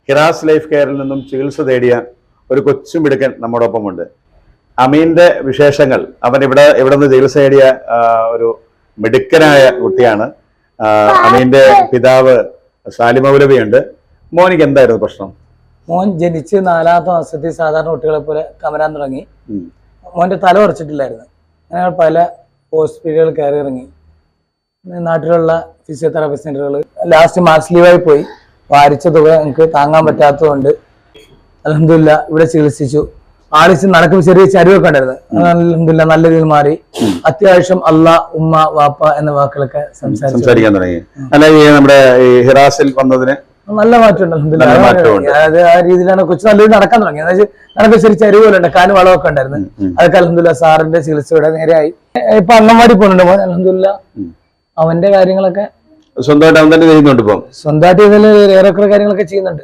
ഹിറാസ് life കെയറിൽ നിന്നും ചികിത്സ തേടിയ ഒരു കൊച്ചുമിടുക്കൻ നമ്മോടൊപ്പമുണ്ട്. അമീന്റെ വിശേഷങ്ങൾ, അവൻ ഇവിടെ നിന്ന് ചികിത്സ തേടിയ ഒരു മിടുക്കനായ കുട്ടിയാണ്. അമീന്റെ പിതാവ് സാലിമൗലവിയുണ്ട്. മോനിക്ക് എന്തായിരുന്നു പ്രശ്നം? മോൻ ജനിച്ച് 4ാമത്തെ മാസത്തിൽ സാധാരണ കുട്ടികളെ പോലെ കമരാൻ തുടങ്ങി. മോന്റെ തല ഉറച്ചിട്ടില്ലായിരുന്നു. ഞങ്ങൾ പല ഹോസ്പിറ്റലുകൾ കയറി ഇറങ്ങി, നാട്ടിലുള്ള ഫിസിയോതെറാപ്പി സെന്ററുകൾ. ലാസ്റ്റ് മാസ് ലീവായി പോയി. വാരിച്ച തുക എനിക്ക് താങ്ങാൻ പറ്റാത്തതുകൊണ്ട് അൽഹംദുലില്ലാ ഇവിടെ ചികിത്സിച്ചു. ആളിച്ച് നടക്കും, ചെറിയ ചരിവൊക്കെ ഉണ്ടായിരുന്നു. അൽഹംദുലില്ലാ നല്ല രീതിയിൽ മാറി. അത്യാവശ്യം അല്ലാ, ഉമ്മ, വാപ്പ എന്ന വാക്കുകളൊക്കെ സംസാരിക്കാൻ തുടങ്ങി. അല്ല, നമ്മുടെ ഹിറാസിൽ വന്നതിന് നല്ല മാറ്റമുണ്ട് അൽഹംദുലില്ലാ. അത് ആ രീതിയിലാണ് കൊച്ചു നല്ല രീതിയിൽ നടക്കാൻ തുടങ്ങി. നടക്ക ചെറിയ ചരിവ് പോലെ ഉണ്ട്, കാല് വളമൊക്കെ ഉണ്ടായിരുന്നു. അതൊക്കെ അൽഹംദുലില്ലാ സാറിന്റെ ചികിത്സയുടെ നേരെയായി. ഇപ്പൊ അംഗൻവാടി പോകുന്നുണ്ട് മോൻ. അൽഹംദുലില്ലാ അവന്റെ കാര്യങ്ങളൊക്കെ സ്വന്തമായിട്ട് അവൻ തന്നെ ചെയ്യുന്നുണ്ട്. ഇപ്പം സ്വന്തമായിട്ട് ഇതിൽ ഏറെക്കുറെ കാര്യങ്ങളൊക്കെ ചെയ്യുന്നുണ്ട്.